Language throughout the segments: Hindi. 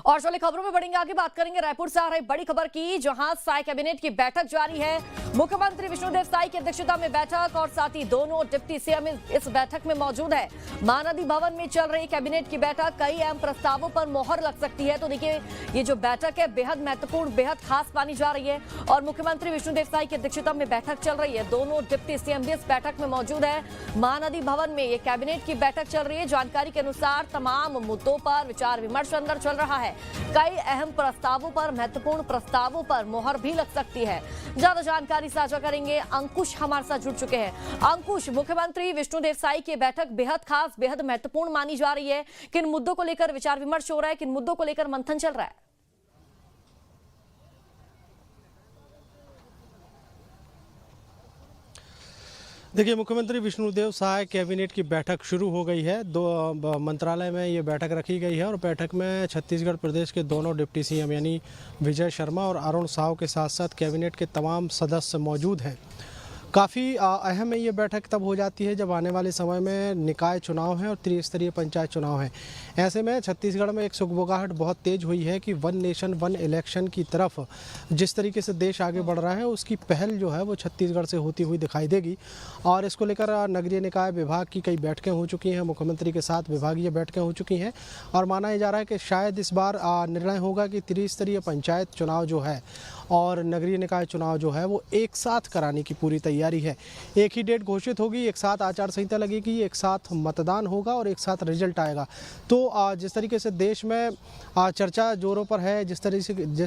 और चलिए खबरों में बढ़ेंगे आगे, बात करेंगे रायपुर से आ रही बड़ी खबर की, जहां साय कैबिनेट की बैठक जारी है। मुख्यमंत्री विष्णुदेव साय की अध्यक्षता में बैठक और साथ ही दोनों डिप्टी सीएम इस बैठक में मौजूद है। महानदी भवन में चल रही कैबिनेट की बैठक, कई अहम प्रस्तावों पर मोहर लग सकती है। तो देखिए, ये जो बैठक है बेहद महत्वपूर्ण, बेहद खास मानी जा रही है और मुख्यमंत्री विष्णुदेव साय की अध्यक्षता में बैठक चल रही है। दोनों डिप्टी सीएम भी इस बैठक में मौजूद है। महानदी भवन में ये कैबिनेट की बैठक चल रही है। जानकारी के अनुसार तमाम मुद्दों पर विचार विमर्श अंदर चल रहा है। कई अहम प्रस्तावों पर, महत्वपूर्ण प्रस्तावों पर मोहर भी लग सकती है। ज्यादा जानकारी साझा करेंगे, अंकुश हमारे साथ जुड़ चुके हैं। अंकुश, मुख्यमंत्री विष्णुदेव साय की बैठक बेहद खास, बेहद महत्वपूर्ण मानी जा रही है। किन मुद्दों को लेकर विचार विमर्श हो रहा है, किन मुद्दों को लेकर मंथन चल रहा है? देखिए, मुख्यमंत्री विष्णुदेव साय कैबिनेट की बैठक शुरू हो गई है। दो मंत्रालय में ये बैठक रखी गई है और बैठक में छत्तीसगढ़ प्रदेश के दोनों डिप्टी सीएम यानी विजय शर्मा और अरुण साव के साथ साथ कैबिनेट के तमाम सदस्य मौजूद हैं। काफ़ी अहम है ये बैठक तब हो जाती है जब आने वाले समय में निकाय चुनाव है और त्रिस्तरीय पंचायत चुनाव है। ऐसे में छत्तीसगढ़ में एक सुगबुगाहट बहुत तेज हुई है कि वन नेशन वन इलेक्शन की तरफ जिस तरीके से देश आगे बढ़ रहा है, उसकी पहल जो है वो छत्तीसगढ़ से होती हुई दिखाई देगी। और इसको लेकर नगरीय निकाय विभाग की कई बैठकें हो चुकी हैं, मुख्यमंत्री के साथ विभागीय बैठकें हो चुकी हैं और माना जा रहा है कि शायद इस बार निर्णय होगा कि त्रिस्तरीय पंचायत चुनाव जो है और नगरीय निकाय चुनाव जो है वो एक साथ कराने की पूरी तैयारी है। एक ही डेट घोषित होगी, एक साथ आचार संहिता लगेगी, एक साथ मतदान होगा और एक साथ रिजल्ट आएगा। तो जिस तरीके से देश में चर्चा जोरों पर है, जिस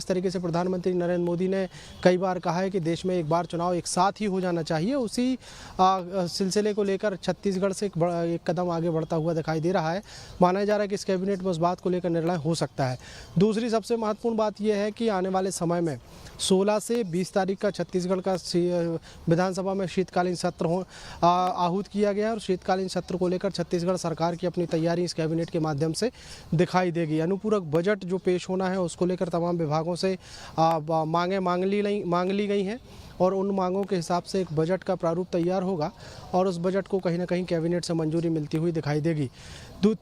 तरीके से प्रधानमंत्री नरेंद्र मोदी ने कई बार कहा है कि देश में एक बार चुनाव एक साथ ही हो जाना चाहिए, उसी सिलसिले को लेकर छत्तीसगढ़ से एक कदम आगे बढ़ता हुआ दिखाई दे रहा है। माना जा रहा है कि इस कैबिनेट में उस बात को लेकर निर्णय हो सकता है। दूसरी सबसे महत्वपूर्ण बात यह है कि आने वाले समय में 16 से 20 तारीख का छत्तीसगढ़ का विधानसभा में शीतकालीन सत्र आहूत किया गया है और शीतकालीन सत्र को लेकर छत्तीसगढ़ सरकार की अपनी तैयारी इस कैबिनेट के माध्यम से दिखाई देगी। अनुपूरक बजट जो पेश होना है उसको लेकर तमाम विभागों से मांगें मांग ली गई हैं और उन मांगों के हिसाब से एक बजट का प्रारूप तैयार होगा और उस बजट को कहीं ना कहीं कैबिनेट से मंजूरी मिलती हुई दिखाई देगी।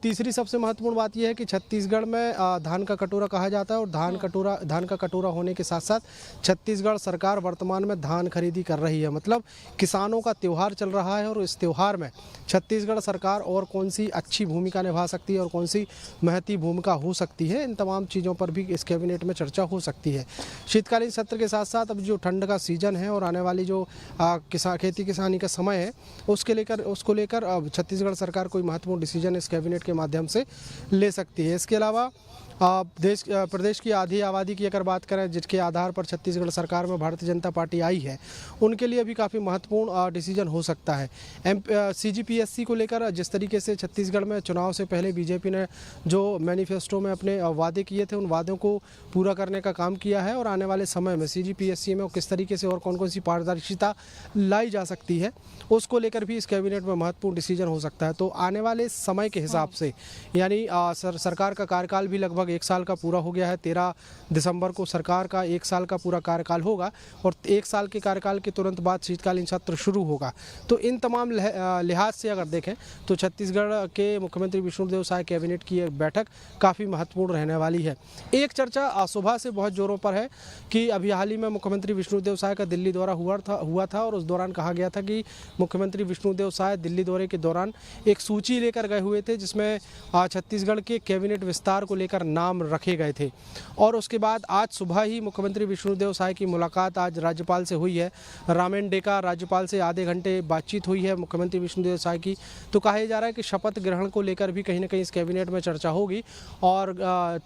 तीसरी सबसे महत्वपूर्ण बात यह है कि छत्तीसगढ़ में धान का कटोरा कहा जाता है और धान का कटोरा होने के साथ साथ छत्तीसगढ़ सरकार वर्तमान में धान खरीदी कर रही है। मतलब किसानों का त्यौहार चल रहा है और इस त्यौहार में छत्तीसगढ़ सरकार और कौन सी अच्छी भूमिका निभा सकती है और कौन सी महती भूमिका हो सकती है, इन तमाम चीज़ों पर भी इस कैबिनेट में चर्चा हो सकती है। शीतकालीन सत्र के साथ साथ अब जो ठंड का सीजन है और आने वाली जो खेती किसानी का समय है उसको लेकर अब छत्तीसगढ़ सरकार कोई महत्वपूर्ण डिसीजन इस कैबिनेट के माध्यम से ले सकती है। इसके अलावा प्रदेश की आधी आबादी की अगर बात करें जिसके आधार पर छत्तीसगढ़ सरकार में भारतीय जनता पार्टी आई है, उनके लिए भी काफ़ी महत्वपूर्ण डिसीजन हो सकता है। CGPSC को लेकर जिस तरीके से छत्तीसगढ़ में चुनाव से पहले बीजेपी ने जो मैनिफेस्टो में अपने वादे किए थे, उन वादों को पूरा करने का काम किया है और आने वाले समय में CGPSC में किस तरीके से और कौन कौन सी पारदर्शिता लाई जा सकती है, उसको लेकर भी इस कैबिनेट में महत्वपूर्ण डिसीजन हो सकता है। तो आने वाले समय के हिसाब से यानी सरकार का कार्यकाल भी लगभग 1 साल का पूरा हो गया है। 13 दिसंबर को सरकार का 1 साल का पूरा कार्यकाल होगा और 1 साल के कार्यकाल के तुरंत बाद शीतकालीन सत्र शुरू होगा। तो इन तमाम लिहाज से अगर देखें तो छत्तीसगढ़ के मुख्यमंत्री विष्णुदेव साय कैबिनेट की एक बैठक काफ़ी महत्वपूर्ण रहने वाली है। एक चर्चा सुबह से बहुत जोरों पर है कि अभी हाल ही में मुख्यमंत्री विष्णुदेव साय का दिल्ली दौरा हुआ था और उस दौरान कहा गया था कि मुख्यमंत्री विष्णुदेव साय दिल्ली दौरे के दौरान एक सूची लेकर गए हुए थे जिसमें छत्तीसगढ़ के कैबिनेट विस्तार को लेकर नाम रखे गए थे। और उसके बाद आज सुबह ही मुख्यमंत्री विष्णुदेव साय की मुलाकात आज राज्यपाल से हुई है। रामेन डेका राज्यपाल से आधे घंटे बातचीत हुई है मुख्यमंत्री विष्णुदेव साय की। तो कहा जा रहा है कि शपथ ग्रहण को लेकर भी कहीं ना कहीं इस कैबिनेट में चर्चा होगी और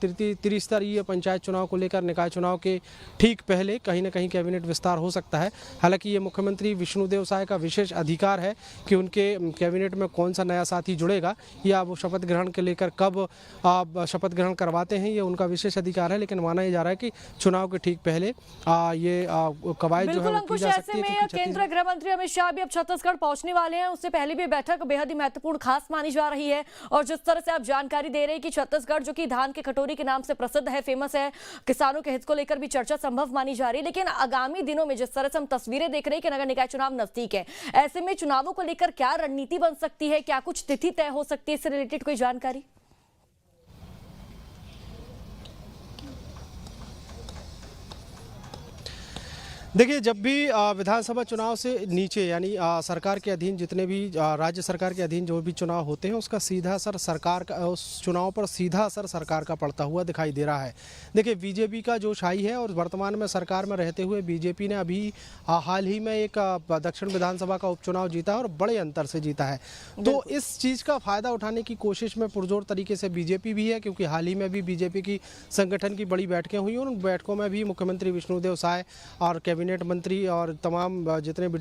त्रिस्तरीय पंचायत चुनाव को लेकर निकाय चुनाव के ठीक पहले कहीं ना कहीं कैबिनेट विस्तार हो सकता है। हालांकि ये मुख्यमंत्री विष्णुदेव साय का विशेष अधिकार है कि उनके कैबिनेट में कौन सा नया साथी जुड़ेगा या वो शपथ ग्रहण के लेकर कब शपथ ग्रहण करवाते हैं, ये उनका विशेष अधिकार है। लेकिन माना जा रहा है कि चुनाव के ठीक पहले ये कवायद जो है की जा सकती है। केंद्रीय गृह मंत्री अमित शाह भी अब छत्तीसगढ़ पहुंचने वाले हैं, उससे पहले भी बैठक बेहद ही महत्वपूर्ण खास मानी जा रही है। और जिस तरह से आप जानकारी दे रहे हैं कि छत्तीसगढ़ जो कि धान के कटोरी के नाम से प्रसिद्ध है, फेमस है, किसानों के हित को लेकर भी चर्चा संभव मानी जा रही है। लेकिन आगामी दिनों में जिस तरह से हम तस्वीरें देख रहे हैं कि नगर निकाय चुनाव नजदीक है, ऐसे में चुनावों को लेकर क्या रणनीति बन सकती है, क्या कुछ तिथि तय हो सकती है, इससे रिलेटेड कोई जानकारी? देखिए, जब भी विधानसभा चुनाव से नीचे यानी सरकार के अधीन जितने भी राज्य सरकार के अधीन जो भी चुनाव होते हैं उसका सीधा असर सरकार का, उस चुनाव पर सीधा असर सरकार का पड़ता हुआ दिखाई दे रहा है। देखिए, बीजेपी का जो शाही है और वर्तमान में सरकार में रहते हुए बीजेपी ने अभी हाल ही में एक दक्षिण विधानसभा का उपचुनाव जीता है और बड़े अंतर से जीता है। तो इस चीज़ का फायदा उठाने की कोशिश में पुरजोर तरीके से बीजेपी भी है, क्योंकि हाल ही में भी बीजेपी की संगठन की बड़ी बैठकें हुई और उन बैठकों में भी मुख्यमंत्री विष्णुदेव साय और कैबिनेट मंत्री और तमाम जितने भी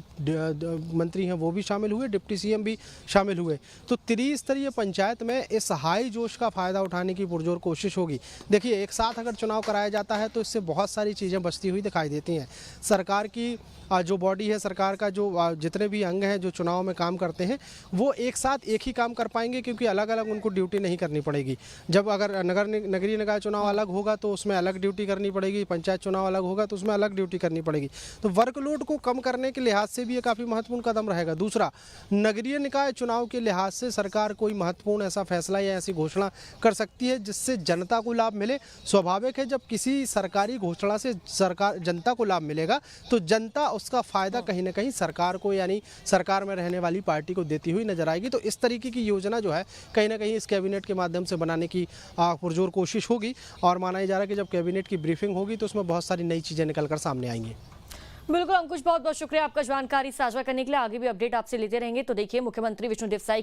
मंत्री हैं वो भी शामिल हुए, डिप्टी सीएम भी शामिल हुए। तो त्रिस्तरीय पंचायत में इस हाई जोश का फायदा उठाने की पुरजोर कोशिश होगी। देखिए, एक साथ अगर चुनाव कराया जाता है तो इससे बहुत सारी चीज़ें बचती हुई दिखाई देती हैं। सरकार की जो बॉडी है, सरकार का जो जितने भी अंग हैं जो चुनाव में काम करते हैं वो एक साथ एक ही काम कर पाएंगे, क्योंकि अलग अलग उनको ड्यूटी नहीं करनी पड़ेगी। जब अगर नगरीय निकाय चुनाव अलग होगा तो उसमें अलग ड्यूटी करनी पड़ेगी, पंचायत चुनाव अलग होगा तो उसमें अलग ड्यूटी करनी पड़ेगी। तो वर्कलोड को कम करने के लिहाज से भी ये काफ़ी महत्वपूर्ण कदम रहेगा। दूसरा, नगरीय निकाय चुनाव के लिहाज से सरकार कोई महत्वपूर्ण ऐसा फैसला या ऐसी घोषणा कर सकती है जिससे जनता को लाभ मिले। स्वाभाविक है, जब किसी सरकारी घोषणा से जनता को लाभ मिलेगा तो जनता उसका फायदा कहीं ना कहीं सरकार को यानी सरकार में रहने वाली पार्टी को देती हुई नजर आएगी। तो इस तरीके की योजना जो है कहीं ना कहीं इस कैबिनेट के माध्यम से बनाने की पुरजोर कोशिश होगी और माना जा रहा है कि जब कैबिनेट की ब्रीफिंग होगी तो उसमें बहुत सारी नई चीज़ें निकल कर सामने आएंगी। बिल्कुल अंकुश, बहुत बहुत शुक्रिया आपका जानकारी साझा करने के लिए। आगे भी अपडेट आपसे लेते रहेंगे। तो देखिए, मुख्यमंत्री विष्णुदेव साय